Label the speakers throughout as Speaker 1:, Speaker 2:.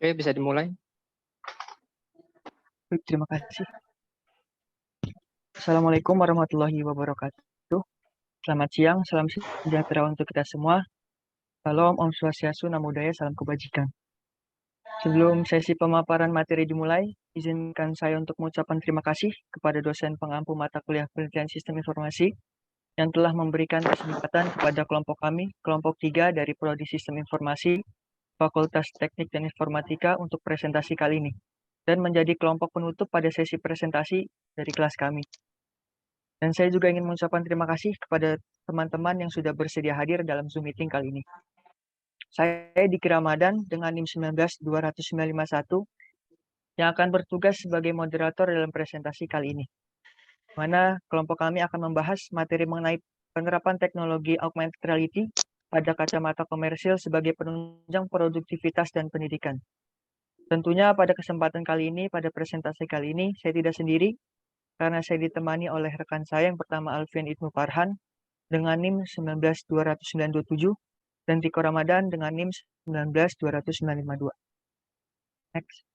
Speaker 1: Oke, bisa dimulai.
Speaker 2: Baik, terima kasih. Assalamualaikum warahmatullahi wabarakatuh. Selamat siang, salam sejahtera untuk kita semua. Salam, Om Swastiastu, Namo Buddhaya, salam kebajikan. Sebelum sesi pemaparan materi dimulai, izinkan saya untuk mengucapkan terima kasih kepada dosen pengampu mata kuliah Penelitian Sistem Informasi yang telah memberikan kesempatan kepada kelompok kami, kelompok 3 dari Prodi Sistem Informasi, Fakultas Teknik dan Informatika untuk presentasi kali ini, dan menjadi kelompok penutup pada sesi presentasi dari kelas kami. Dan saya juga ingin mengucapkan terima kasih kepada teman-teman yang sudah bersedia hadir dalam Zoom meeting kali ini. Saya Diki Ramadan dengan NIM 19-20951 yang akan bertugas sebagai moderator dalam presentasi kali ini, mana kelompok kami akan membahas materi mengenai penerapan teknologi augmented reality pada kacamata komersil sebagai penunjang produktivitas dan pendidikan. Tentunya pada kesempatan kali ini, pada presentasi kali ini, saya tidak sendiri, karena saya ditemani oleh rekan saya yang pertama Alfian Ibnu Farhan dengan NIM 19-20927 dan Tiko Ramadan dengan NIM 19-20952. Next.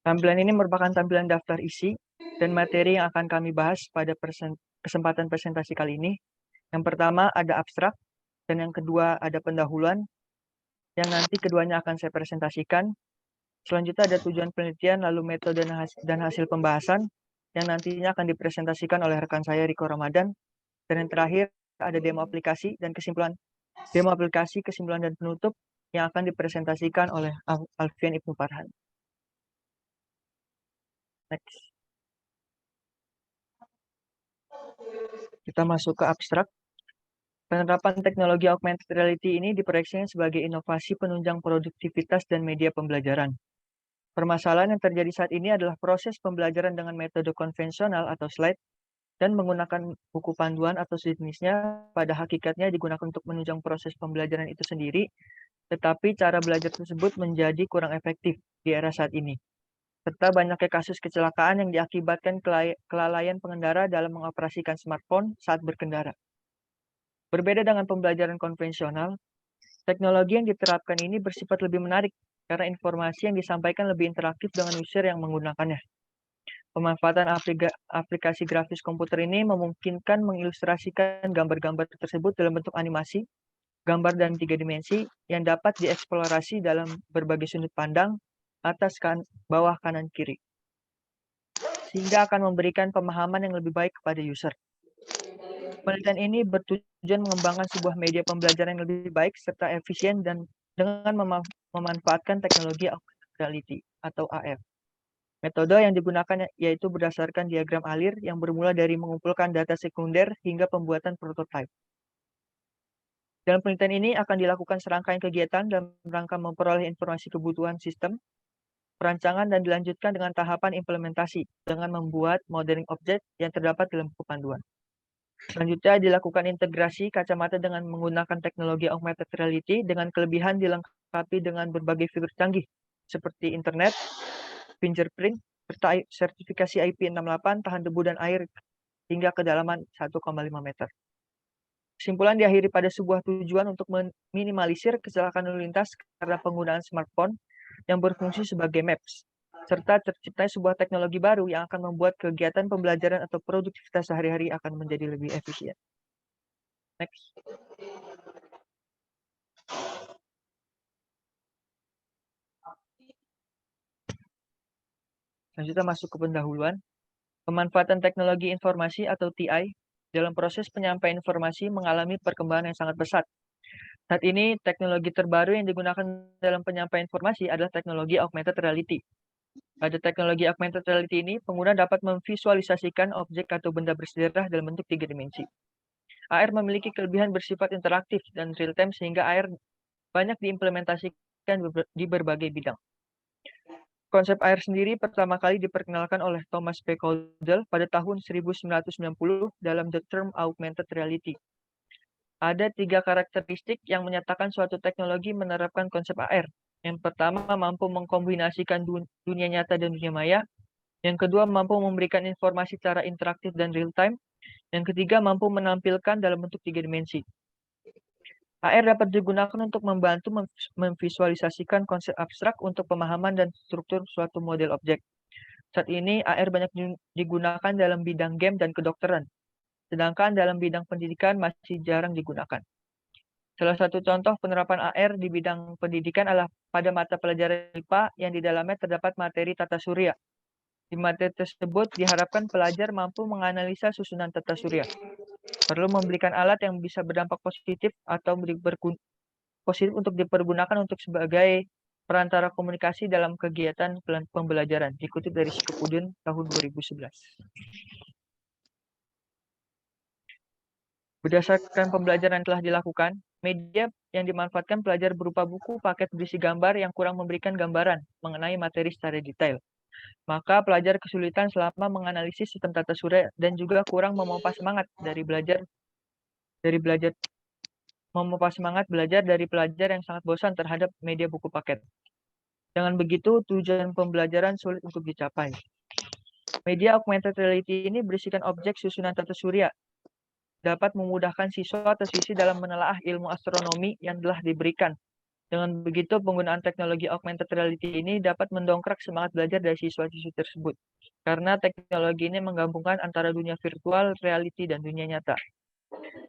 Speaker 2: Tampilan ini merupakan tampilan daftar isi dan materi yang akan kami bahas pada kesempatan presentasi kali ini. Yang pertama ada abstrak dan yang kedua ada pendahuluan yang nanti keduanya akan saya presentasikan. Selanjutnya ada tujuan penelitian, lalu metode dan hasil pembahasan yang nantinya akan dipresentasikan oleh rekan saya Riko Ramadan. Dan yang terakhir ada demo aplikasi dan kesimpulan dan penutup yang akan dipresentasikan oleh Alfian Ibnu Farhan. Next. Kita masuk ke abstrak. Penerapan teknologi augmented reality ini diproyeksikan sebagai inovasi penunjang produktivitas dan media pembelajaran. Permasalahan yang terjadi saat ini adalah proses pembelajaran dengan metode konvensional atau slide dan menggunakan buku panduan atau sejenisnya pada hakikatnya digunakan untuk menunjang proses pembelajaran itu sendiri, tetapi cara belajar tersebut menjadi kurang efektif di era saat ini. Serta banyaknya kasus kecelakaan yang diakibatkan kelalaian pengendara dalam mengoperasikan smartphone saat berkendara. Berbeda dengan pembelajaran konvensional, teknologi yang diterapkan ini bersifat lebih menarik karena informasi yang disampaikan lebih interaktif dengan user yang menggunakannya. Pemanfaatan aplikasi grafis komputer ini memungkinkan mengilustrasikan gambar-gambar tersebut dalam bentuk animasi, gambar dan 3 dimensi yang dapat dieksplorasi dalam berbagai sudut pandang, atas, bawah, kanan, kiri. Sehingga akan memberikan pemahaman yang lebih baik kepada user. Penelitian ini bertujuan mengembangkan sebuah media pembelajaran yang lebih baik serta efisien dan dengan memanfaatkan teknologi augmented reality atau AR. Metode yang digunakan yaitu berdasarkan diagram alir yang bermula dari mengumpulkan data sekunder hingga pembuatan prototipe. Dalam penelitian ini akan dilakukan serangkaian kegiatan dalam rangka memperoleh informasi kebutuhan sistem, perancangan, dan dilanjutkan dengan tahapan implementasi dengan membuat modeling objek yang terdapat dalam buku panduan. Selanjutnya dilakukan integrasi kacamata dengan menggunakan teknologi augmented reality dengan kelebihan dilengkapi dengan berbagai fitur canggih seperti internet, fingerprint, serta sertifikasi IP68 tahan debu dan air hingga kedalaman 1,5 meter. Kesimpulan diakhiri pada sebuah tujuan untuk meminimalisir kecelakaan lalu lintas karena penggunaan smartphone yang berfungsi sebagai maps, serta terciptanya sebuah teknologi baru yang akan membuat kegiatan pembelajaran atau produktivitas sehari-hari akan menjadi lebih efisien. Next. Selanjutnya masuk ke pendahuluan. Pemanfaatan teknologi informasi atau TI dalam proses penyampaian informasi mengalami perkembangan yang sangat pesat. Saat ini, teknologi terbaru yang digunakan dalam penyampaian informasi adalah teknologi augmented reality. Pada teknologi augmented reality ini, pengguna dapat memvisualisasikan objek atau benda bersejarah dalam bentuk 3 dimensi. AR memiliki kelebihan bersifat interaktif dan real-time sehingga AR banyak diimplementasikan di berbagai bidang. Konsep AR sendiri pertama kali diperkenalkan oleh Thomas P. Caudle pada tahun 1990 dalam The Term Augmented Reality. Ada 3 karakteristik yang menyatakan suatu teknologi menerapkan konsep AR. Yang pertama, mampu mengkombinasikan dunia nyata dan dunia maya. Yang kedua, mampu memberikan informasi secara interaktif dan real-time. Yang ketiga, mampu menampilkan dalam bentuk 3 dimensi. AR dapat digunakan untuk membantu memvisualisasikan konsep abstrak untuk pemahaman dan struktur suatu model objek. Saat ini, AR banyak digunakan dalam bidang game dan kedokteran, sedangkan dalam bidang pendidikan masih jarang digunakan. Salah satu contoh penerapan AR di bidang pendidikan adalah pada mata pelajaran IPA yang di dalamnya terdapat materi tata surya. Di materi tersebut diharapkan pelajar mampu menganalisa susunan tata surya. Perlu memberikan alat yang bisa berdampak positif atau positif untuk dipergunakan untuk sebagai perantara komunikasi dalam kegiatan pembelajaran. Dikutip dari Skepudun tahun 2011. Berdasarkan pembelajaran yang telah dilakukan, media yang dimanfaatkan pelajar berupa buku, paket berisi gambar yang kurang memberikan gambaran mengenai materi secara detail. Maka pelajar kesulitan selama menganalisis sistem tata surya dan juga kurang memompa semangat dari belajar dari pelajar yang sangat bosan terhadap media buku paket. Dengan begitu, tujuan pembelajaran sulit untuk dicapai. Media augmented reality ini berisikan objek susunan tata surya, dapat memudahkan siswa atau siswi dalam menelaah ilmu astronomi yang telah diberikan. Dengan begitu, penggunaan teknologi augmented reality ini dapat mendongkrak semangat belajar dari siswa-siswi tersebut. Karena teknologi ini menggabungkan antara dunia virtual, reality, dan dunia nyata.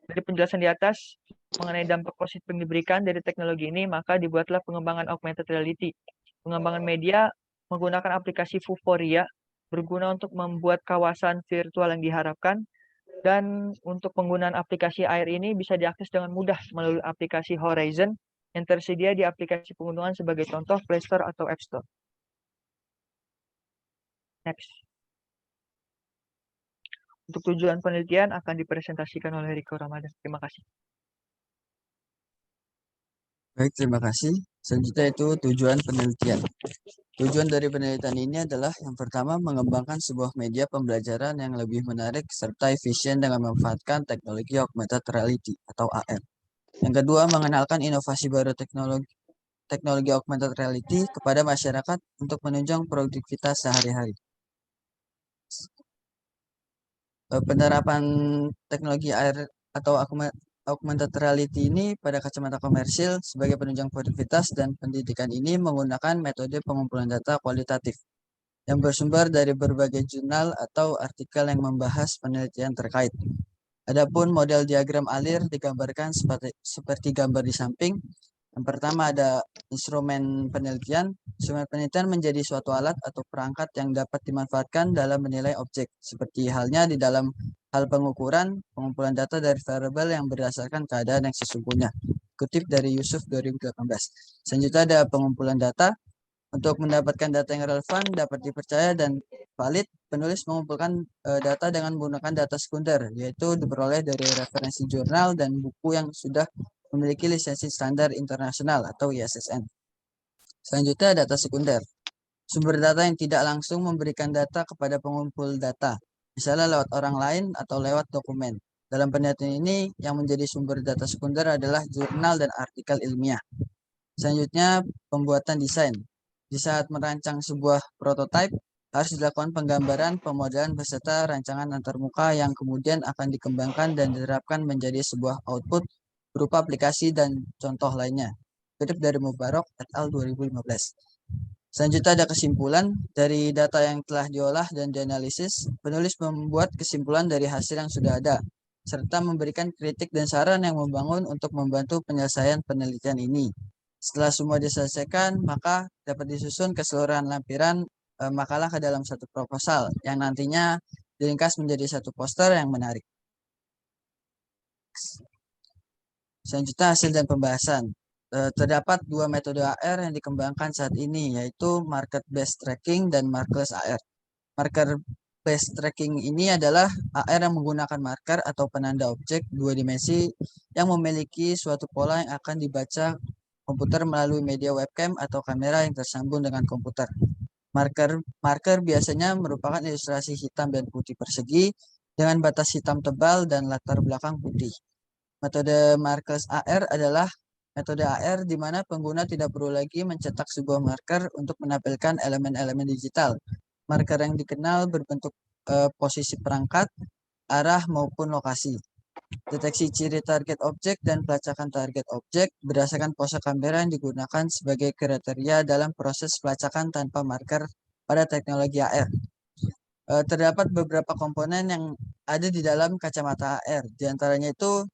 Speaker 2: Dari penjelasan di atas mengenai dampak positif yang diberikan dari teknologi ini, maka dibuatlah pengembangan augmented reality. Pengembangan media menggunakan aplikasi Vuforia berguna untuk membuat kawasan virtual yang diharapkan. Dan untuk penggunaan aplikasi AR ini bisa diakses dengan mudah melalui aplikasi Horizon yang tersedia di aplikasi penggunaan sebagai contoh Play Store atau App Store. Next. Untuk tujuan penelitian akan dipresentasikan oleh Riko Ramadan. Terima kasih.
Speaker 1: Baik, terima kasih. Selanjutnya itu tujuan penelitian. Tujuan dari penelitian ini adalah yang pertama mengembangkan sebuah media pembelajaran yang lebih menarik serta efisien dengan memanfaatkan teknologi augmented reality atau AR. Yang kedua, mengenalkan inovasi baru teknologi augmented reality kepada masyarakat untuk menunjang produktivitas sehari-hari. Penerapan teknologi AR atau augmented reality ini pada kacamata komersil sebagai penunjang produktivitas dan pendidikan ini menggunakan metode pengumpulan data kualitatif yang bersumber dari berbagai jurnal atau artikel yang membahas penelitian terkait. Adapun model diagram alir digambarkan seperti gambar di samping. Yang pertama ada instrumen penelitian. Instrumen penelitian menjadi suatu alat atau perangkat yang dapat dimanfaatkan dalam menilai objek, seperti halnya di dalam hal pengukuran, pengumpulan data dari variabel yang berdasarkan keadaan yang sesungguhnya. Kutip dari Yusuf 2018. Selanjutnya ada pengumpulan data. Untuk mendapatkan data yang relevan, dapat dipercaya dan valid, penulis mengumpulkan data dengan menggunakan data sekunder, yaitu diperoleh dari referensi jurnal dan buku yang sudah memiliki lisensi standar internasional atau ISSN. Selanjutnya, data sekunder. Sumber data yang tidak langsung memberikan data kepada pengumpul data, misalnya lewat orang lain atau lewat dokumen. Dalam penelitian ini, yang menjadi sumber data sekunder adalah jurnal dan artikel ilmiah. Selanjutnya, pembuatan desain. Di saat merancang sebuah prototipe, harus dilakukan penggambaran, pemodelan beserta rancangan antarmuka yang kemudian akan dikembangkan dan diterapkan menjadi sebuah output berupa aplikasi dan contoh lainnya. Kutip dari Mubarok et al. 2015. Selanjutnya ada kesimpulan. Dari data yang telah diolah dan dianalisis, penulis membuat kesimpulan dari hasil yang sudah ada, serta memberikan kritik dan saran yang membangun untuk membantu penyelesaian penelitian ini. Setelah semua diselesaikan, maka dapat disusun keseluruhan lampiran makalah ke dalam satu proposal yang nantinya diringkas menjadi satu poster yang menarik. Selanjutnya hasil dan pembahasan. Terdapat dua metode AR yang dikembangkan saat ini, yaitu market-based tracking dan markerless AR. Marker-based tracking ini adalah AR yang menggunakan marker atau penanda objek dua dimensi yang memiliki suatu pola yang akan dibaca komputer melalui media webcam atau kamera yang tersambung dengan komputer. Marker biasanya merupakan ilustrasi hitam dan putih persegi dengan batas hitam tebal dan latar belakang putih. Metode markerless AR adalah metode AR di mana pengguna tidak perlu lagi mencetak sebuah marker untuk menampilkan elemen-elemen digital. Marker yang dikenal berbentuk posisi perangkat, arah maupun lokasi. deteksi ciri target objek, dan pelacakan target objek berdasarkan pose kamera yang digunakan sebagai kriteria dalam proses pelacakan tanpa marker pada teknologi AR. Terdapat beberapa komponen yang ada di dalam kacamata AR. Di antaranya itu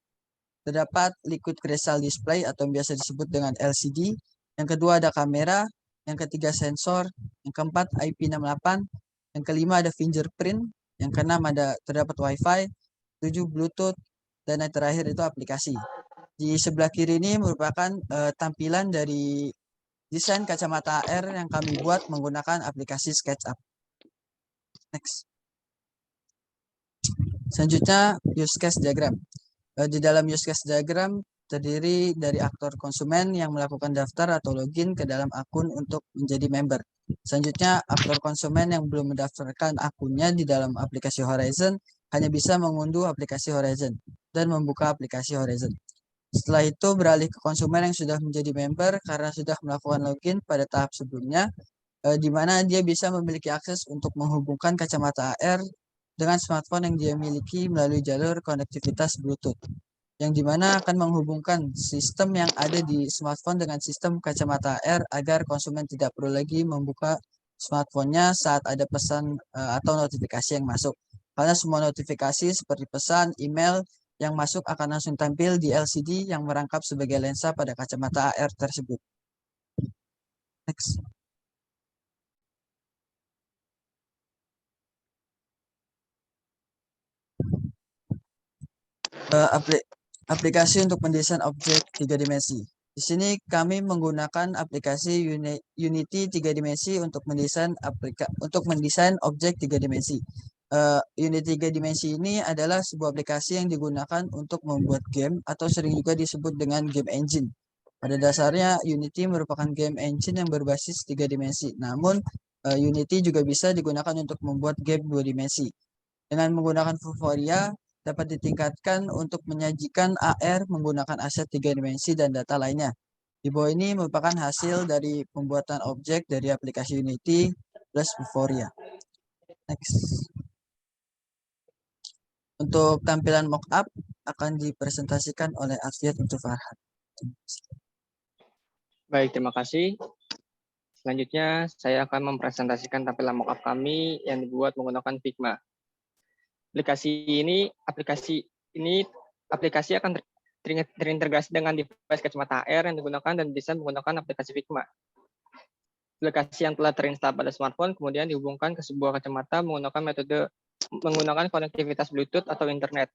Speaker 1: terdapat liquid crystal display atau yang biasa disebut dengan LCD. Yang kedua ada kamera. Yang ketiga sensor. Yang keempat IP68. Yang kelima ada fingerprint. Yang keenam ada terdapat WiFi. 7 Bluetooth. Dan yang terakhir itu aplikasi. Di sebelah kiri ini merupakan tampilan dari desain kacamata AR yang kami buat menggunakan aplikasi SketchUp. Next. Selanjutnya use case diagram. Di dalam use case diagram terdiri dari aktor konsumen yang melakukan daftar atau login ke dalam akun untuk menjadi member. Selanjutnya, aktor konsumen yang belum mendaftarkan akunnya di dalam aplikasi Horizon hanya bisa mengunduh aplikasi Horizon dan membuka aplikasi Horizon. Setelah itu beralih ke konsumen yang sudah menjadi member karena sudah melakukan login pada tahap sebelumnya, di mana dia bisa memiliki akses untuk menghubungkan kacamata AR dengan smartphone yang dia miliki melalui jalur konektivitas Bluetooth, yang dimana akan menghubungkan sistem yang ada di smartphone dengan sistem kacamata AR agar konsumen tidak perlu lagi membuka smartphone-nya saat ada pesan atau notifikasi yang masuk. Karena semua notifikasi seperti pesan, email yang masuk akan langsung tampil di LCD yang merangkap sebagai lensa pada kacamata AR tersebut. Next. Aplikasi untuk mendesain objek 3 dimensi. Di sini kami menggunakan aplikasi Unity 3 dimensi untuk mendesain objek 3 dimensi. Unity 3 dimensi ini adalah sebuah aplikasi yang digunakan untuk membuat game atau sering juga disebut dengan game engine. Pada dasarnya Unity merupakan game engine yang berbasis 3 dimensi. Namun Unity juga bisa digunakan untuk membuat game 2 dimensi. Dengan menggunakan Vuforia, dapat ditingkatkan untuk menyajikan AR menggunakan aset 3 dimensi dan data lainnya. Di bawah ini merupakan hasil dari pembuatan objek dari aplikasi Unity plus Vuforia. Next. Untuk tampilan mockup akan dipresentasikan oleh Alfiat untuk Farhan.
Speaker 3: Baik, terima kasih. Selanjutnya, saya akan mempresentasikan tampilan mockup kami yang dibuat menggunakan Figma. Aplikasi akan terintegrasi dengan device kacamata AR yang digunakan dan desain menggunakan aplikasi Figma. Aplikasi yang telah terinstall pada smartphone kemudian dihubungkan ke sebuah kacamata menggunakan konektivitas Bluetooth atau internet.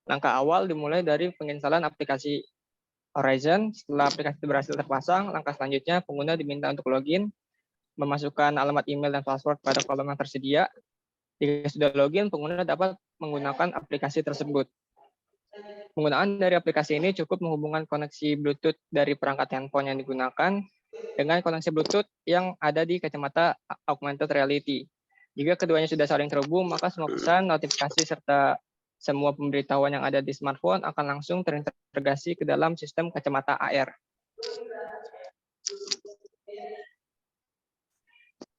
Speaker 3: Langkah awal dimulai dari penginstalan aplikasi Horizon. Setelah aplikasi berhasil terpasang, langkah selanjutnya pengguna diminta untuk login, memasukkan alamat email dan password pada kolom yang tersedia. Jika sudah login, pengguna dapat menggunakan aplikasi tersebut. Penggunaan dari aplikasi ini cukup menghubungkan koneksi Bluetooth dari perangkat handphone yang digunakan dengan koneksi Bluetooth yang ada di kacamata augmented reality. Jika keduanya sudah saling terhubung, maka semua pesan, notifikasi, serta semua pemberitahuan yang ada di smartphone akan langsung terintegrasi ke dalam sistem kacamata AR.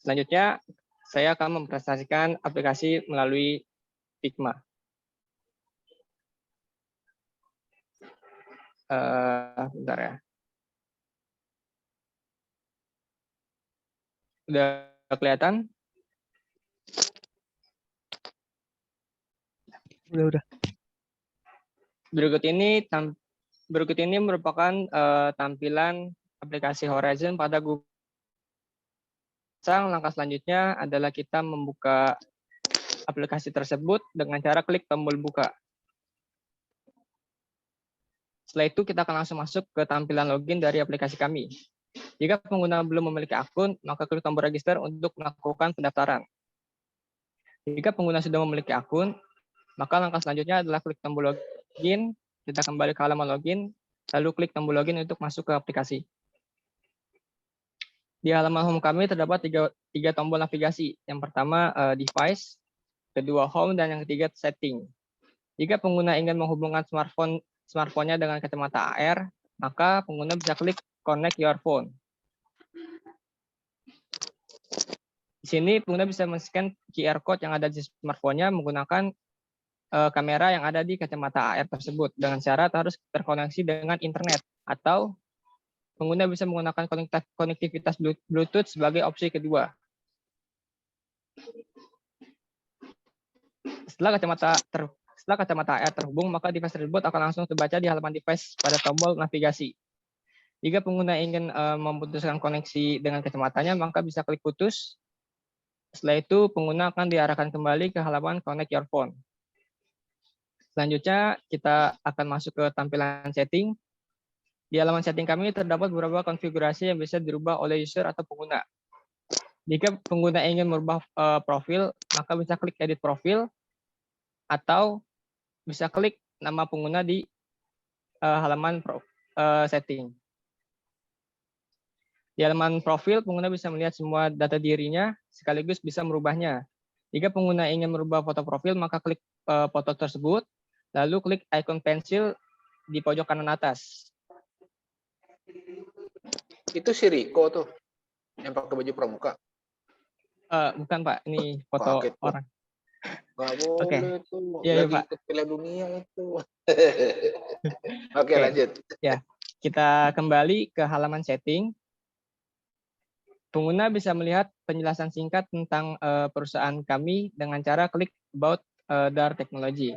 Speaker 3: Selanjutnya, saya akan mempresentasikan aplikasi melalui Figma. Bentar ya. Udah kelihatan?
Speaker 2: Udah.
Speaker 3: Berikut ini merupakan tampilan aplikasi Horizon pada Google. Langkah selanjutnya adalah kita membuka aplikasi tersebut dengan cara klik tombol buka. Setelah itu kita akan langsung masuk ke tampilan login dari aplikasi kami. Jika pengguna belum memiliki akun, maka klik tombol register untuk melakukan pendaftaran. Jika pengguna sudah memiliki akun, maka langkah selanjutnya adalah klik tombol login, kita kembali ke halaman login, lalu klik tombol login untuk masuk ke aplikasi. Di halaman home kami terdapat tiga tombol navigasi. Yang pertama device, kedua home, dan yang ketiga setting. Jika pengguna ingin menghubungkan smartphone-nya dengan kacamata AR, maka pengguna bisa klik connect your phone. Di sini pengguna bisa men-scan QR code yang ada di smartphone-nya menggunakan kamera yang ada di kacamata AR tersebut dengan syarat harus terkoneksi dengan internet atau pengguna bisa menggunakan konektivitas Bluetooth sebagai opsi kedua. Setelah kacamata AR terhubung, maka device tersebut akan langsung terbaca di halaman device pada tombol navigasi. Jika pengguna ingin memutuskan koneksi dengan kacamatanya, maka bisa klik putus. Setelah itu, pengguna akan diarahkan kembali ke halaman Connect Your Phone. Selanjutnya, kita akan masuk ke tampilan setting. Di halaman setting kami terdapat beberapa konfigurasi yang bisa dirubah oleh user atau pengguna. Jika pengguna ingin merubah profil, maka bisa klik edit profil atau bisa klik nama pengguna di halaman setting. Di halaman profil, pengguna bisa melihat semua data dirinya sekaligus bisa merubahnya. Jika pengguna ingin merubah foto profil, maka klik foto tersebut, lalu klik icon pensil di pojok kanan atas.
Speaker 4: Itu si Riko tuh, yang pakai baju pramuka.
Speaker 3: Bukan Pak, ini foto
Speaker 4: Paket, Pak.
Speaker 3: orang.
Speaker 4: Nggak boleh tuh,
Speaker 3: Iya,
Speaker 4: lagi
Speaker 3: Pak.
Speaker 4: ikut Piala Dunia itu. Oke,
Speaker 3: Oke.
Speaker 4: lanjut.
Speaker 3: Ya, kita kembali ke halaman setting. Pengguna bisa melihat penjelasan singkat tentang perusahaan kami dengan cara klik About Dar Technology.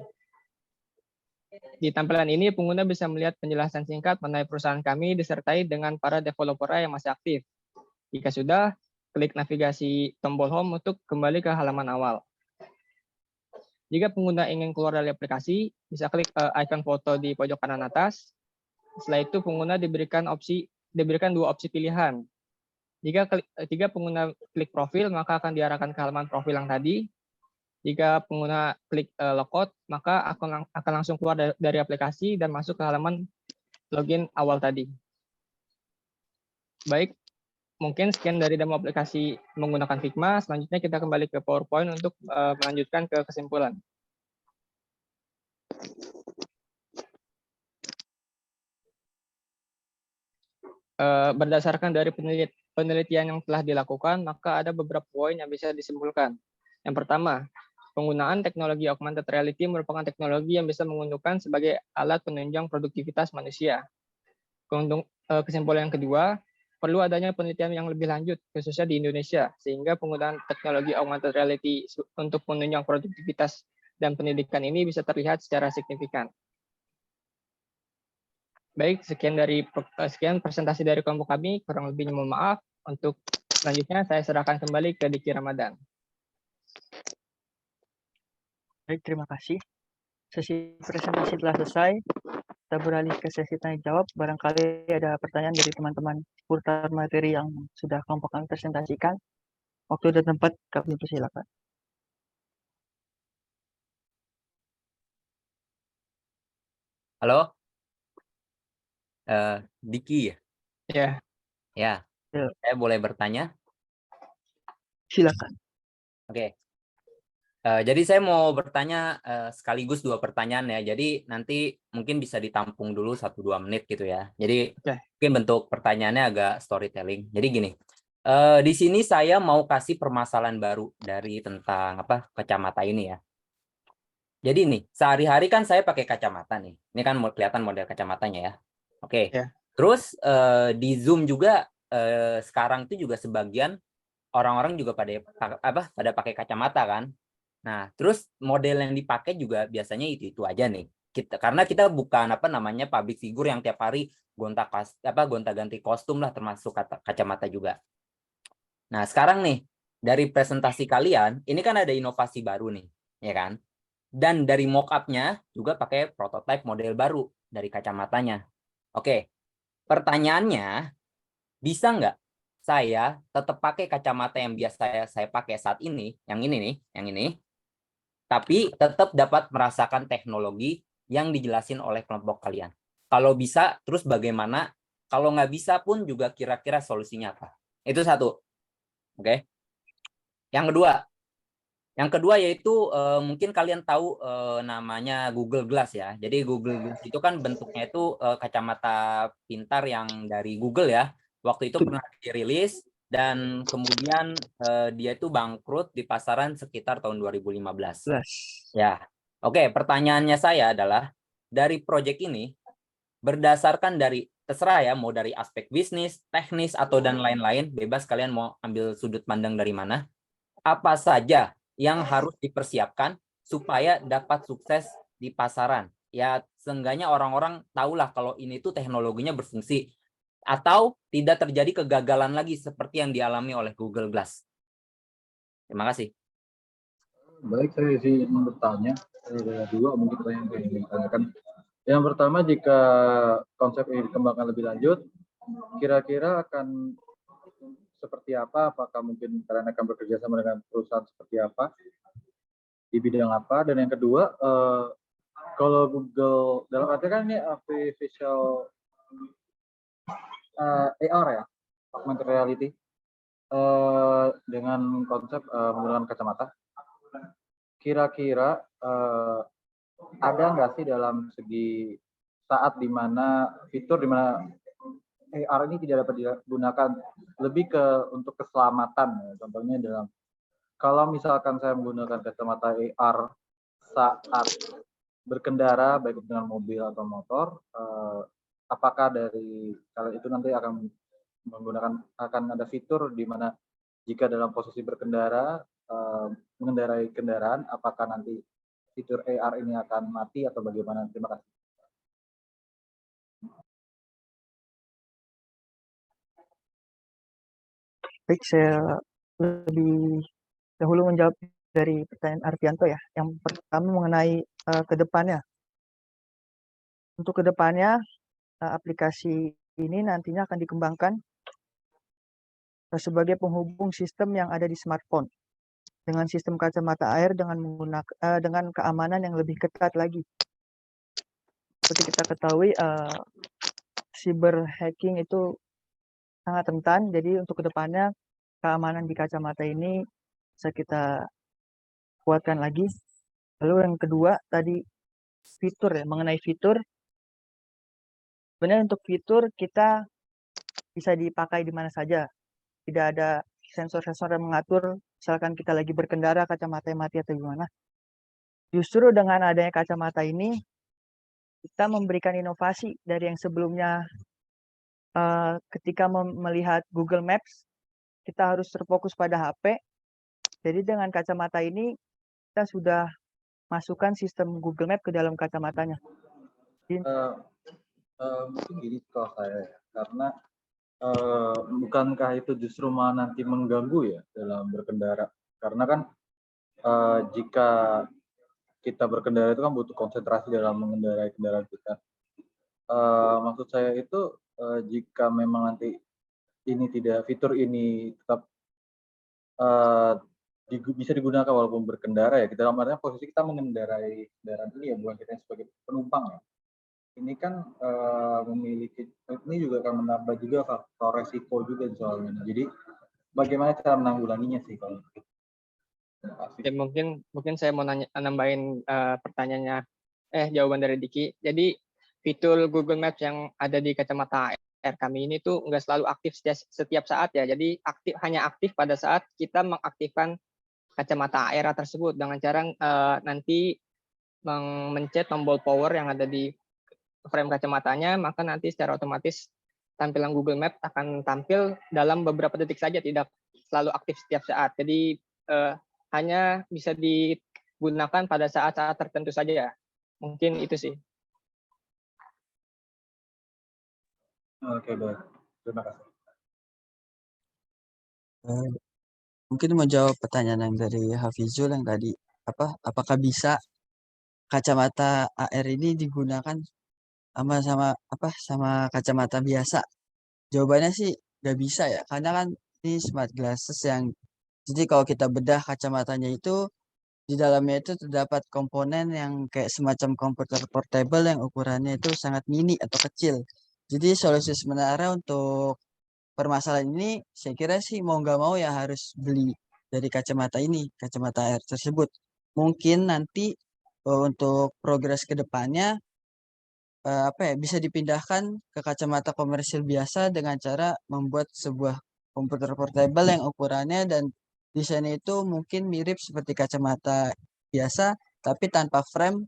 Speaker 3: Di tampilan ini, pengguna bisa melihat penjelasan singkat mengenai perusahaan kami disertai dengan para developer yang masih aktif. Jika sudah, klik navigasi tombol Home untuk kembali ke halaman awal. Jika pengguna ingin keluar dari aplikasi, bisa klik icon foto di pojok kanan atas. Setelah itu, pengguna diberikan dua opsi pilihan. Jika pengguna klik profil, maka akan diarahkan ke halaman profil yang tadi. Jika pengguna klik logout, maka akan langsung keluar dari aplikasi dan masuk ke halaman login awal tadi. Baik, mungkin sekian dari demo aplikasi menggunakan Figma. Selanjutnya kita kembali ke PowerPoint untuk melanjutkan ke kesimpulan. Berdasarkan dari penelitian yang telah dilakukan, maka ada beberapa poin yang bisa disimpulkan. Yang pertama, penggunaan teknologi augmented reality merupakan teknologi yang bisa menggunakan sebagai alat penunjang produktivitas manusia. Kesimpulan yang kedua, perlu adanya penelitian yang lebih lanjut, khususnya di Indonesia, sehingga penggunaan teknologi augmented reality untuk menunjang produktivitas dan pendidikan ini bisa terlihat secara signifikan. Baik, sekian presentasi dari kelompok kami, kurang lebihnya mohon maaf. Untuk selanjutnya saya serahkan kembali ke Diki Ramadan.
Speaker 2: Baik, terima kasih. Sesi presentasi telah selesai. Kita beralih ke sesi tanya jawab. Barangkali ada pertanyaan dari teman-teman seputar materi yang sudah kelompok kami presentasikan. Waktu dan tempat kami persilakan.
Speaker 5: Halo, Diki ya?
Speaker 3: Ya,
Speaker 5: Ya,
Speaker 2: Ya.
Speaker 5: saya boleh bertanya?
Speaker 2: Silakan.
Speaker 5: Oke. Jadi saya mau bertanya sekaligus dua pertanyaan ya. Jadi nanti mungkin bisa ditampung dulu 1-2 menit gitu ya. Jadi mungkin bentuk pertanyaannya agak storytelling. Jadi gini, di sini saya mau kasih permasalahan baru dari tentang kacamata ini ya. Jadi nih, sehari-hari kan saya pakai kacamata nih. Ini kan kelihatan model kacamatanya ya. Oke.
Speaker 3: Ya.
Speaker 5: Terus di Zoom juga sekarang itu juga sebagian orang-orang juga pada pakai kacamata kan. Nah, terus model yang dipakai juga biasanya itu aja nih. Karena kita bukan public figure yang tiap hari gonta-ganti kostum lah, termasuk kacamata juga. Nah, sekarang nih dari presentasi kalian, ini kan ada inovasi baru nih, ya kan? Dan dari mock-up-nya juga pakai prototipe model baru dari kacamatanya. Oke, pertanyaannya, bisa nggak saya tetap pakai kacamata yang biasa saya pakai saat ini, yang ini, tapi tetap dapat merasakan teknologi yang dijelasin oleh kelompok kalian? Kalau bisa, terus bagaimana? Kalau nggak bisa pun juga kira-kira solusinya apa? Itu satu. Oke. Yang kedua yaitu mungkin kalian tahu namanya Google Glass ya. Jadi Google Glass itu kan bentuknya itu kacamata pintar yang dari Google ya. Waktu itu pernah dirilis dan kemudian dia itu bangkrut di pasaran sekitar tahun 2015. Ya. Oke, pertanyaannya saya adalah dari proyek ini berdasarkan dari terserah ya, mau dari aspek bisnis, teknis atau dan lain-lain, bebas kalian mau ambil sudut pandang dari mana. Apa saja yang harus dipersiapkan supaya dapat sukses di pasaran? Ya, seenggaknya orang-orang tahulah kalau ini tuh teknologinya berfungsi atau tidak terjadi kegagalan lagi seperti yang dialami oleh Google Glass. Terima kasih.
Speaker 6: Baik, saya izin bertanya. Ada dua mungkin pertanyaan yang ingin ditanyakan. Yang pertama, jika konsep ini dikembangkan lebih lanjut, kira-kira akan seperti apa? Apakah mungkin kalian akan bekerja sama dengan perusahaan seperti apa? Di bidang apa? Dan yang kedua, kalau Google, dalam arti kan ini artificial AR ya, augmented reality, dengan konsep menggunakan kacamata. Kira-kira ada nggak sih dalam segi saat di mana fitur di mana AR ini tidak dapat digunakan lebih ke untuk keselamatan ya. Contohnya dalam kalau misalkan saya menggunakan kacamata AR saat berkendara baik dengan mobil atau motor, apakah dari kalian itu nanti akan ada fitur di mana jika dalam posisi berkendara mengendarai kendaraan, apakah nanti fitur AR ini akan mati atau bagaimana? Terima kasih.
Speaker 2: Baik, saya lebih dahulu menjawab dari pertanyaan Arfianto ya. Yang pertama mengenai ke depannya. Untuk ke depannya, aplikasi ini nantinya akan dikembangkan sebagai penghubung sistem yang ada di smartphone dengan sistem kacamata air dengan menggunakan dengan keamanan yang lebih ketat lagi. Seperti kita ketahui, cyber hacking itu sangat rentan. Jadi untuk kedepannya keamanan di kacamata ini bisa kita kuatkan lagi. Lalu yang kedua tadi fitur ya, mengenai fitur. Sebenarnya untuk fitur kita bisa dipakai di mana saja. Tidak ada sensor-sensor yang mengatur misalkan kita lagi berkendara kacamata mati atau gimana. Justru dengan adanya kacamata ini kita memberikan inovasi dari yang sebelumnya ketika melihat Google Maps kita harus terfokus pada HP. Jadi dengan kacamata ini kita sudah masukkan sistem Google Maps ke dalam kacamatanya.
Speaker 6: Mungkin gini kalau saya ya, karena bukankah itu justru malah nanti mengganggu ya dalam berkendara? Karena kan jika kita berkendara itu kan butuh konsentrasi dalam mengendarai kendaraan kita. Maksud saya itu jika memang nanti ini fitur ini tetap bisa digunakan walaupun berkendara ya, kita dalam artinya posisi kita mengendarai kendaraan ini ya, bukan kita sebagai penumpang ya. Ini kan memiliki, ini juga akan menambah juga faktor resiko juga soalnya. Jadi bagaimana cara menanggulanginya sih kalau gitu?
Speaker 3: Oke, mungkin saya mau nambahin pertanyaannya, jawaban dari Diki. Jadi fitur Google Maps yang ada di kacamata AR kami ini tuh nggak selalu aktif setiap saat ya. Jadi hanya aktif pada saat kita mengaktifkan kacamata AR tersebut dengan cara nanti mencet tombol power yang ada di frame kacamatanya, maka nanti secara otomatis tampilan Google Maps akan tampil dalam beberapa detik saja, tidak selalu aktif setiap saat. Jadi hanya bisa digunakan pada saat-saat tertentu saja. Mungkin itu sih.
Speaker 6: Oke, baik. Terima kasih.
Speaker 1: Mungkin mau jawab pertanyaan yang dari Hafizul yang tadi, apakah bisa kacamata AR ini digunakan sama kacamata biasa? Jawabannya sih nggak bisa ya, karena kan ini smart glasses yang jadi kalau kita bedah kacamatanya itu di dalamnya itu terdapat komponen yang kayak semacam komputer portable yang ukurannya itu sangat mini atau kecil. Jadi solusi sementara untuk permasalahan ini saya kira sih mau nggak mau ya harus beli dari kacamata ini, kacamata AR tersebut. Mungkin nanti untuk progres ke depannya bisa dipindahkan ke kacamata komersil biasa dengan cara membuat sebuah komputer portable yang ukurannya dan desainnya itu mungkin mirip seperti kacamata biasa, tapi tanpa frame.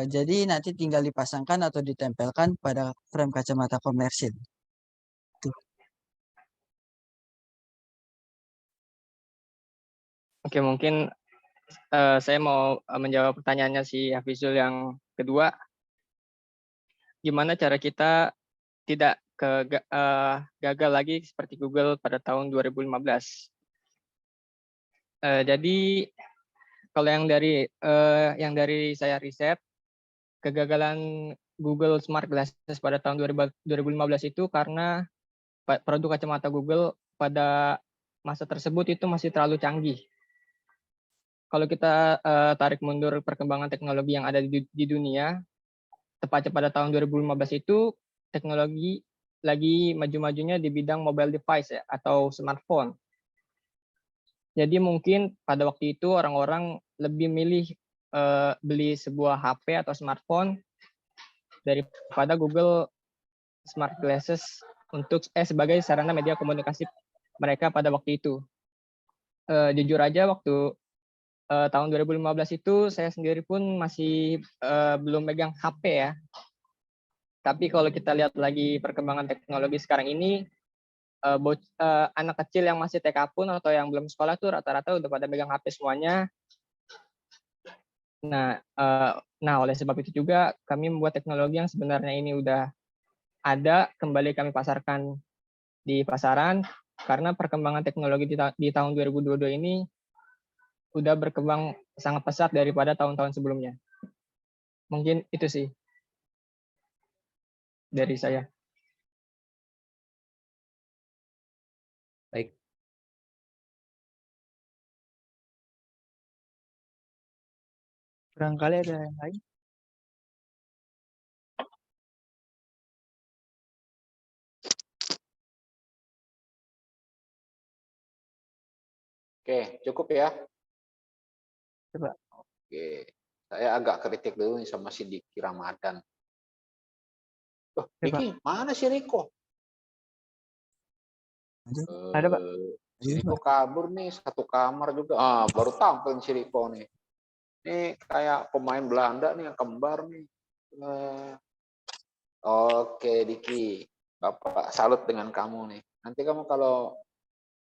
Speaker 1: Jadi nanti tinggal dipasangkan atau ditempelkan pada frame kacamata komersil.
Speaker 3: Oke, mungkin saya mau menjawab pertanyaannya si Hafizul yang kedua. Gimana cara kita tidak gagal lagi seperti Google pada tahun 2015? Jadi kalau yang dari saya riset, kegagalan Google Smart Glasses pada tahun 2015 itu karena produk kacamata Google pada masa tersebut itu masih terlalu canggih. Kalau kita tarik mundur perkembangan teknologi yang ada di dunia, tepatnya pada tahun 2015 itu teknologi lagi maju-majunya di bidang mobile device ya, atau smartphone. Jadi mungkin pada waktu itu orang-orang lebih milih beli sebuah HP atau smartphone daripada Google Smart Glasses untuk sebagai sarana media komunikasi mereka pada waktu itu. Jujur aja waktu tahun 2015 itu saya sendiri pun masih belum megang HP ya. Tapi kalau kita lihat lagi perkembangan teknologi sekarang ini, anak kecil yang masih TK pun atau yang belum sekolah tuh rata-rata udah pada megang HP semuanya. Nah, oleh sebab itu juga kami membuat teknologi yang sebenarnya ini udah ada, kembali kami pasarkan di pasaran, karena perkembangan teknologi di tahun 2022 ini udah berkembang sangat pesat daripada tahun-tahun sebelumnya. Mungkin itu sih dari saya.
Speaker 5: Baik.
Speaker 2: Barangkali ada yang lain.
Speaker 4: Oke, cukup ya.
Speaker 2: Coba.
Speaker 4: Oke, saya agak kritik dulu nih sama si Diki Ramadan. Oh, Diki, mana si Riko?
Speaker 2: Ada, Pak.
Speaker 4: Si Riko kabur nih, satu kamar juga. Baru tampil si Riko nih. Ini kayak pemain Belanda nih yang kembar nih. Oke, Diki. Bapak salut dengan kamu nih. Nanti kamu kalau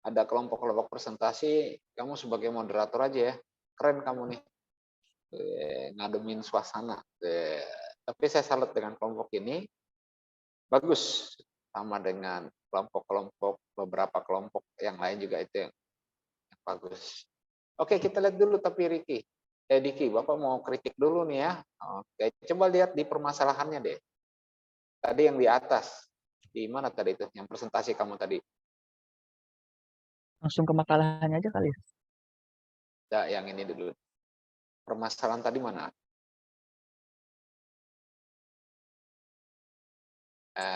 Speaker 4: ada kelompok-kelompok presentasi, kamu sebagai moderator aja ya. Keren kamu nih. Ngademin suasana. Tapi saya salut dengan kelompok ini. Bagus. Sama dengan kelompok-kelompok, beberapa kelompok yang lain juga itu yang bagus. Oke, kita lihat dulu tapi Diki, Bapak mau kritik dulu nih ya. Oke, coba lihat di permasalahannya deh. Tadi yang di atas. Di mana tadi itu? Yang presentasi kamu tadi.
Speaker 2: Langsung ke makalahannya aja kali ya.
Speaker 4: Ya, yang ini dulu. Permasalahan tadi mana?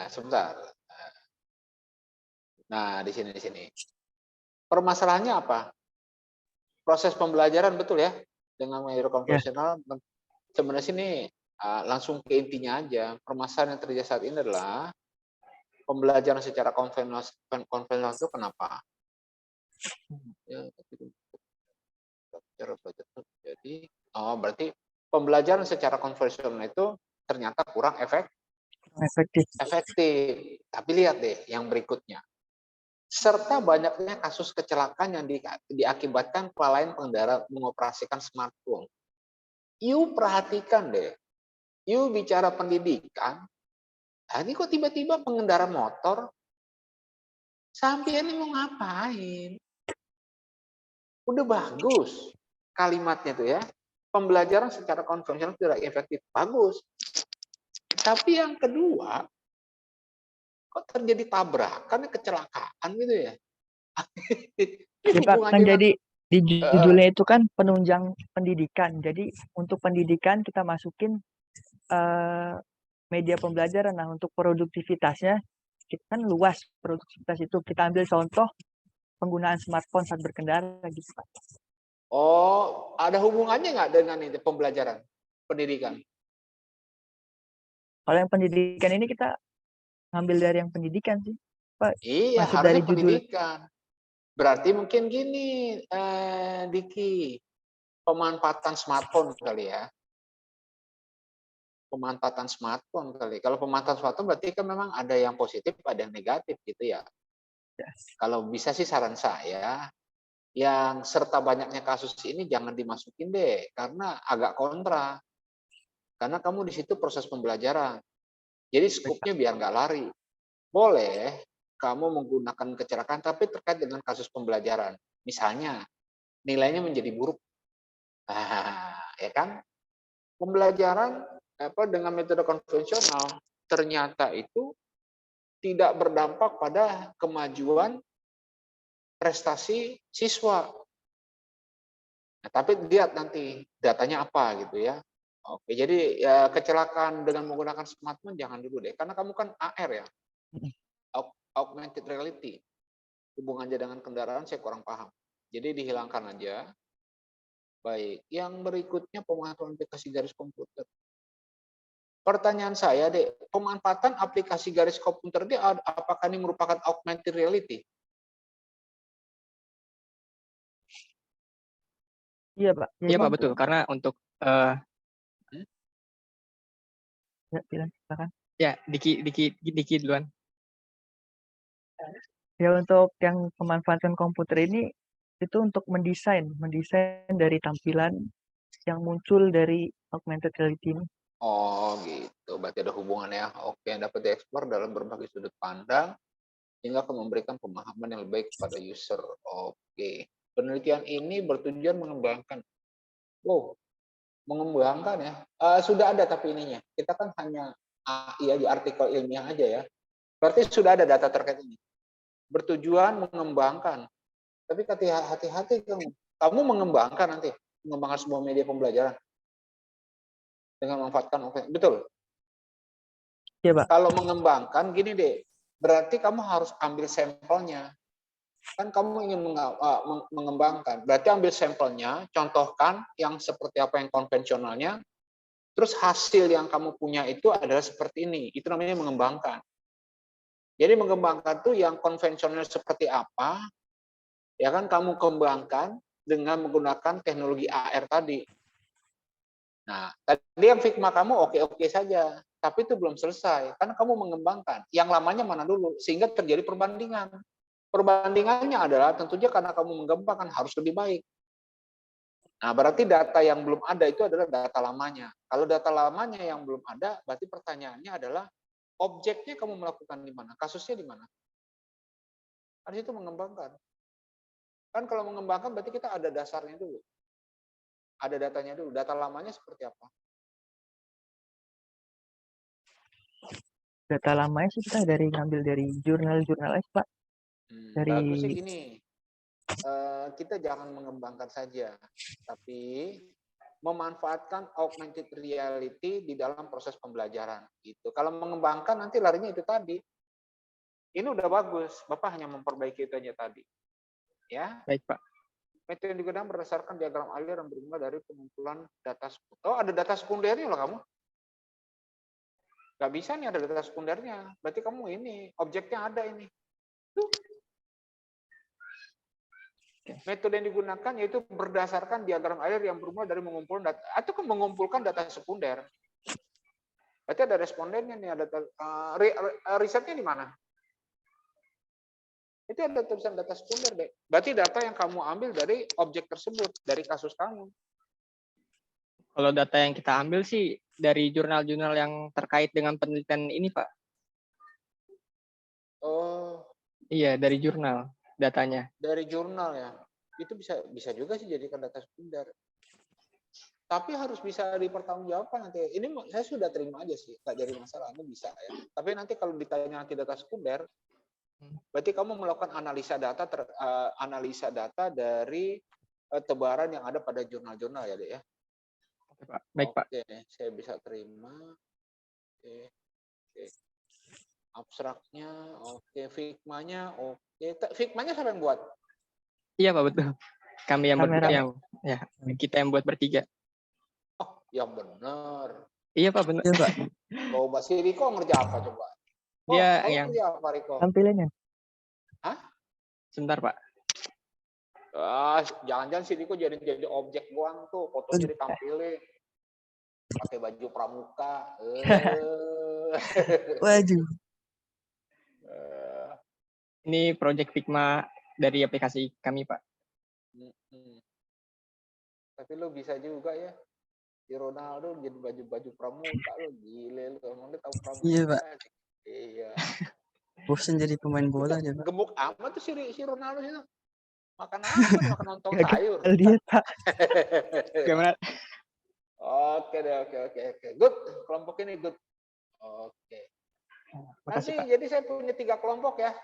Speaker 4: Sebentar. Nah, di sini. Permasalahannya apa? Proses pembelajaran betul ya? Dengan metode konvensional. Sebenarnya sini langsung ke intinya aja. Permasalahan yang terjadi saat ini adalah pembelajaran secara konvensional itu kenapa? Jadi, berarti pembelajaran secara konvensional itu ternyata kurang efektif. Tapi lihat deh yang berikutnya. Serta banyaknya kasus kecelakaan yang diakibatkan kelalaian pengendara mengoperasikan smartphone. You perhatikan deh. You bicara pendidikan. Tadi kok tiba-tiba pengendara motor sampai ini mau ngapain? Udah bagus kalimatnya tuh ya. Pembelajaran secara konvensional tidak efektif. Bagus. Tapi yang kedua, kok terjadi tabrakan, kecelakaan gitu ya?
Speaker 2: Ya, Pak, kan jadi di judulnya itu kan penunjang pendidikan. Jadi untuk pendidikan kita masukin media pembelajaran. Nah, untuk produktivitasnya kita kan luas produktivitas itu. Kita ambil contoh penggunaan smartphone saat berkendara gitu, Pak.
Speaker 4: Oh, ada hubungannya nggak dengan itu pembelajaran pendidikan?
Speaker 2: Kalau yang pendidikan ini kita ngambil dari yang pendidikan sih, Pak.
Speaker 4: Iya,
Speaker 2: Masuk
Speaker 4: harusnya
Speaker 2: dari judul.
Speaker 4: pendidikan. Berarti mungkin gini, Diki. pemanfaatan smartphone kali ya. Pemanfaatan smartphone kali. Kalau pemanfaatan smartphone berarti kan memang ada yang positif, ada yang negatif gitu ya. Kalau bisa sih saran saya, yang serta banyaknya kasus ini jangan dimasukin deh, karena agak kontra. Karena kamu di situ proses pembelajaran. Jadi skupnya biar nggak lari. Boleh kamu menggunakan kecelakaan, tapi terkait dengan kasus pembelajaran. Misalnya, nilainya menjadi buruk. Ya kan? Pembelajaran dengan metode konvensional ternyata itu tidak berdampak pada kemajuan prestasi siswa. Nah, tapi lihat nanti datanya apa gitu ya. Oke, jadi ya, kecelakaan dengan menggunakan smartphone jangan dulu deh, karena kamu kan AR ya, augmented reality. Hubungannya dengan kendaraan saya kurang paham. Jadi dihilangkan aja. Baik, yang berikutnya pemanfaatan aplikasi garis komputer. Pertanyaan saya deh, pemanfaatan aplikasi garis komputer ini apakah ini merupakan augmented reality?
Speaker 2: Iya, Pak.
Speaker 3: Iya Pak, betul. Karena untuk
Speaker 2: Ya, silakan.
Speaker 3: ya Diki duluan.
Speaker 2: Ya, untuk yang memanfaatkan komputer ini itu untuk mendesain dari tampilan yang muncul dari augmented reality ini.
Speaker 4: Oh gitu, berarti ada hubungannya. Oke, yang dapat dieksplor dalam berbagai sudut pandang hingga akan memberikan pemahaman yang lebih baik kepada user. Oke, penelitian ini bertujuan mengembangkan. Wow, mengembangkan ya. Sudah ada tapi ininya. Kita kan hanya ya di artikel ilmiah aja ya. Berarti sudah ada data terkait ini. Bertujuan mengembangkan. Tapi hati-hati kamu. Kamu mengembangkan nanti, mengembangkan sebuah media pembelajaran dengan memanfaatkan betul.
Speaker 2: Iya, Pak.
Speaker 4: Kalau mengembangkan gini deh, berarti kamu harus ambil sampelnya. Kan kamu ingin mengembangkan, berarti ambil sampelnya, contohkan yang seperti apa yang konvensionalnya, terus hasil yang kamu punya itu adalah seperti ini. Itu namanya mengembangkan. Jadi mengembangkan tuh yang konvensional seperti apa, ya kan kamu kembangkan dengan menggunakan teknologi AR tadi. Nah, tadi yang Figma kamu oke-oke saja, tapi itu belum selesai, karena kamu mengembangkan. Yang lamanya mana dulu, sehingga terjadi perbandingan. Perbandingannya adalah tentunya karena kamu mengembangkan harus lebih baik. Nah, berarti data yang belum ada itu adalah data lamanya. Kalau data lamanya yang belum ada, berarti pertanyaannya adalah objeknya kamu melakukan di mana, kasusnya di mana. Harus itu mengembangkan. Kan kalau mengembangkan berarti kita ada dasarnya dulu. Ada datanya dulu, data lamanya seperti apa?
Speaker 2: Data lamanya sih kita ngambil dari jurnal-jurnal Pak.
Speaker 4: Bagusnya gini, kita jangan mengembangkan saja, tapi memanfaatkan augmented reality di dalam proses pembelajaran. Gitu. Kalau mengembangkan nanti larinya itu tadi. Ini udah bagus, Bapak hanya memperbaiki itu aja tadi. Ya.
Speaker 3: Baik Pak.
Speaker 4: Metode yang digunakan berdasarkan diagram alir yang bermula dari pengumpulan data sekunder. Oh, ada data sekundernya loh kamu. Nggak bisa nih ada data sekundernya. Berarti kamu ini, objeknya ada ini. Tuh. Metode yang digunakan yaitu berdasarkan diagram alir yang bermula dari mengumpulkan data. Atau mengumpulkan data sekunder. Berarti ada respondennya nih, ada risetnya di mana? Itu ada tulisan data sekunder deh. Berarti data yang kamu ambil dari objek tersebut, dari kasus kamu.
Speaker 3: Kalau data yang kita ambil sih dari jurnal-jurnal yang terkait dengan penelitian ini, Pak.
Speaker 4: Oh.
Speaker 3: Iya, dari jurnal datanya.
Speaker 4: Dari jurnal ya. Itu bisa juga sih jadikan data sekunder. Tapi harus bisa dipertanggungjawabkan nanti. Ini saya sudah terima aja sih, nggak jadi masalah, ini bisa ya. Tapi nanti kalau ditanya nanti data sekunder, berarti kamu melakukan analisa data dari tebaran yang ada pada jurnal-jurnal ya, Dek ya.
Speaker 3: Oke, Pak. Baik, Pak.
Speaker 4: Oke, saya bisa terima. Oke. Abstraknya, oke. Figmanya, oke. Figmanya siapa yang buat?
Speaker 3: Iya, Pak, betul. Kami yang kita yang buat bertiga.
Speaker 4: Oh, yang benar.
Speaker 3: Iya, Pak, benar.
Speaker 2: Iya, Pak.
Speaker 4: Coba si Riko ngerja apa coba?
Speaker 3: Dia yang
Speaker 4: kerja apa, Riko?
Speaker 2: Tampilannya.
Speaker 4: Hah?
Speaker 3: Sebentar, Pak.
Speaker 4: Jangan-jangan si Diko jadi objek doang tuh, fotonya ditampilin pakai baju pramuka.
Speaker 1: Waduh.
Speaker 3: Ini project Figma dari aplikasi kami, Pak.
Speaker 4: Tapi lo bisa juga ya, si Ronaldo jadi baju pramuka, lo gile lo, emang dia tahu pramuka.
Speaker 1: Iya, Pak.
Speaker 4: Iya.
Speaker 1: Bosan jadi pemain bola dia, Pak.
Speaker 4: Gemuk amat tuh si Ronaldo itu. Makan apa? Makan lontong sayur.
Speaker 2: Lihat, Pak.
Speaker 3: Gimana?
Speaker 4: Oke deh, oke. Good, kelompok ini good. Oke.
Speaker 3: Makasih,
Speaker 4: Nanti
Speaker 3: Pak.
Speaker 4: jadi saya punya 3 kelompok ya.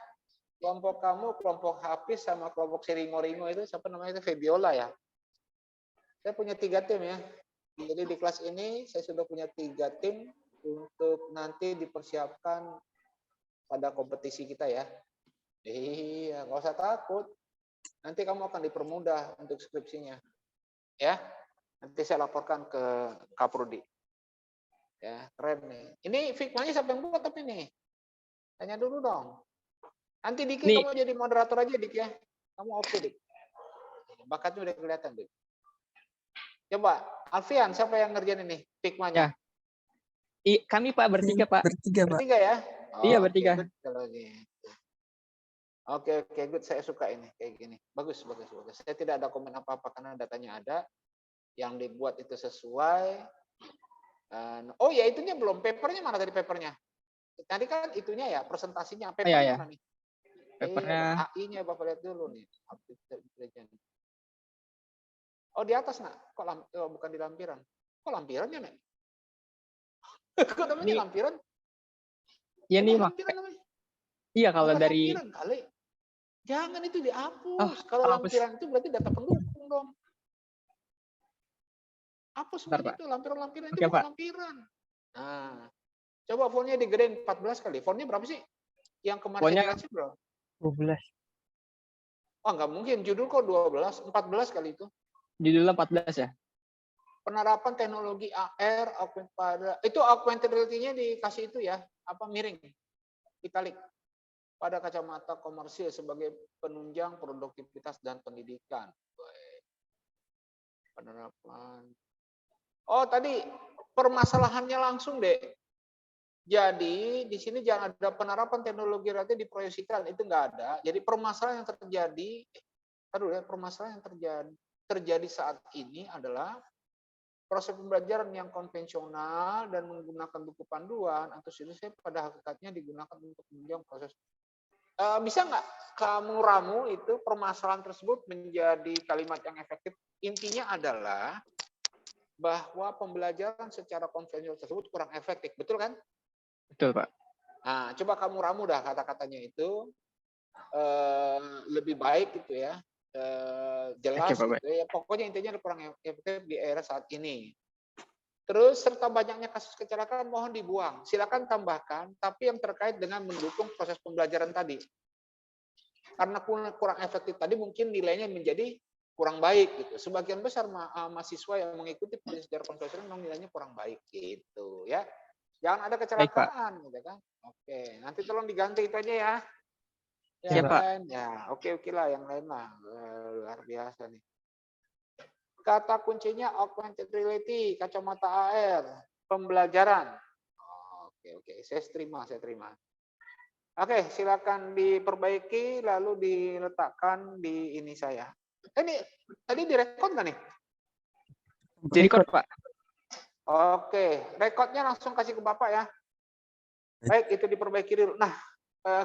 Speaker 4: Kelompok kamu, kelompok Hafiz, sama kelompok si Ringo itu, siapa namanya itu, Febiola ya. Saya punya 3 tim ya. Jadi di kelas ini saya sudah punya 3 tim untuk nanti dipersiapkan pada kompetisi kita ya. Iya, nggak usah takut. Nanti kamu akan dipermudah untuk skripsinya. Ya. Nanti saya laporkan ke Kaprodi. Ya, keren nih. Ini Figma-nya siapa yang buat tapi nih? Tanya dulu dong. Nanti Diki
Speaker 3: Nih.
Speaker 4: kamu jadi moderator aja Dik ya. Kamu oke Dik. Bakatnya udah kelihatan Dik. Coba, Alfian siapa yang ngerjain ini Figma-nya?
Speaker 3: Kami, Pak, bertiga, Pak.
Speaker 1: Bertiga, Pak.
Speaker 4: Bertiga ya?
Speaker 3: Iya, bertiga.
Speaker 4: Good, kalau gitu. Oke, good. Saya suka ini kayak gini. Bagus. Saya tidak ada komen apa-apa karena datanya ada. Yang dibuat itu sesuai. Oh ya, itunya belum. Papernya mana tadi papernya? Tadi kan itunya ya, presentasinya. Papernya
Speaker 3: Iya.
Speaker 4: mana nih?
Speaker 3: Papernya.
Speaker 4: AI-nya Bapak lihat dulu nih. Oh, di atas, Nak. Kok bukan di lampiran? Kok lampirannya, Nak? Kok namanya lampiran?
Speaker 3: Iya nih, Mak.
Speaker 4: Lampiran namanya.
Speaker 3: Iya, kalau
Speaker 4: Bukan
Speaker 3: dari
Speaker 4: lampiran kali. Jangan itu dihapus.
Speaker 3: Oh,
Speaker 4: Kalau
Speaker 3: hapus.
Speaker 4: lampiran itu berarti data pendukung dong. Hapus
Speaker 3: Bentar,
Speaker 4: semua
Speaker 3: Pak.
Speaker 4: itu. Lampiran-lampiran itu
Speaker 3: Oke,
Speaker 4: bukan
Speaker 3: Pak.
Speaker 4: lampiran. Nah, coba fontnya digedein 14 kali. Fontnya berapa sih? Yang kemarin
Speaker 3: Fontnya
Speaker 4: saya dikasih berapa?
Speaker 2: 12.
Speaker 4: Oh, nggak mungkin. Judul kok 12, 14 kali itu.
Speaker 3: judulnya 14 ya?
Speaker 4: Penerapan teknologi AR, augmented reality-nya dikasih itu ya, miring, italik, pada kacamata komersil sebagai penunjang produktivitas dan pendidikan. Penerapan. Oh, tadi permasalahannya langsung deh. Jadi di sini jangan ada penerapan teknologi reality diproyeksikan, itu nggak ada. Jadi permasalahan yang terjadi saat ini adalah proses pembelajaran yang konvensional dan menggunakan buku panduan atau situsnya pada hakikatnya digunakan untuk menunjang proses. Bisa nggak kamu ramu itu permasalahan tersebut menjadi kalimat yang efektif? Intinya adalah bahwa pembelajaran secara konvensional tersebut kurang efektif, betul kan?
Speaker 3: Betul, Pak.
Speaker 4: Nah, coba kamu ramu dah kata-katanya itu lebih baik gitu ya. Jelas
Speaker 3: Oke, Pak,
Speaker 4: gitu ya. Pokoknya intinya kurang efektif di era saat ini. Terus serta banyaknya kasus kecelakaan mohon dibuang. Silakan tambahkan tapi yang terkait dengan mendukung proses pembelajaran tadi. Karena kurang efektif tadi mungkin nilainya menjadi kurang baik gitu. Sebagian besar mahasiswa yang mengikuti pendidikan secara konvensional memang nilainya kurang baik gitu ya. Jangan ada kecelakaan gitu kan. Oke, nanti tolong diganti itu aja ya. Yang lain ya, oke lah yang lain lah. Luar biasa nih. Kata kuncinya augmented reality, kacamata AR, pembelajaran. Oke, saya terima. Oke, silakan diperbaiki lalu diletakkan di ini saya. Ini tadi direkod nggak nih?
Speaker 3: Direkod, Pak.
Speaker 4: Oke, rekodnya langsung kasih ke Bapak ya. Baik, itu diperbaiki dulu. Nah,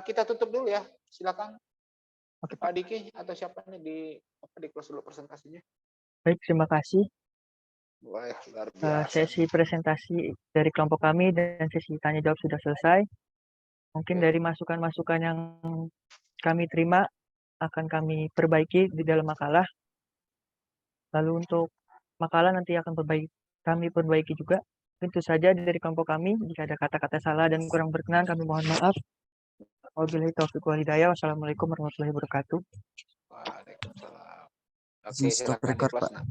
Speaker 4: kita tutup dulu ya. Silakan.
Speaker 3: Oke,
Speaker 4: Pak Diki atau siapa nih di close dulu presentasinya.
Speaker 2: Baik, terima kasih.
Speaker 4: Wah, luar biasa.
Speaker 2: Sesi presentasi dari kelompok kami dan sesi tanya jawab sudah selesai. Mungkin dari masukan-masukan yang kami terima akan kami perbaiki di dalam makalah. Lalu untuk makalah nanti akan kami perbaiki juga. Tentu saja dari kelompok kami jika ada kata-kata salah dan kurang berkenan kami mohon maaf. Wabillahi taufiq wal hidayah. Wassalamualaikum warahmatullahi wabarakatuh.
Speaker 4: Waalaikumsalam.
Speaker 1: Oke,
Speaker 4: Oke, silakan di
Speaker 1: record,
Speaker 4: close,
Speaker 1: Pak.
Speaker 4: Nak.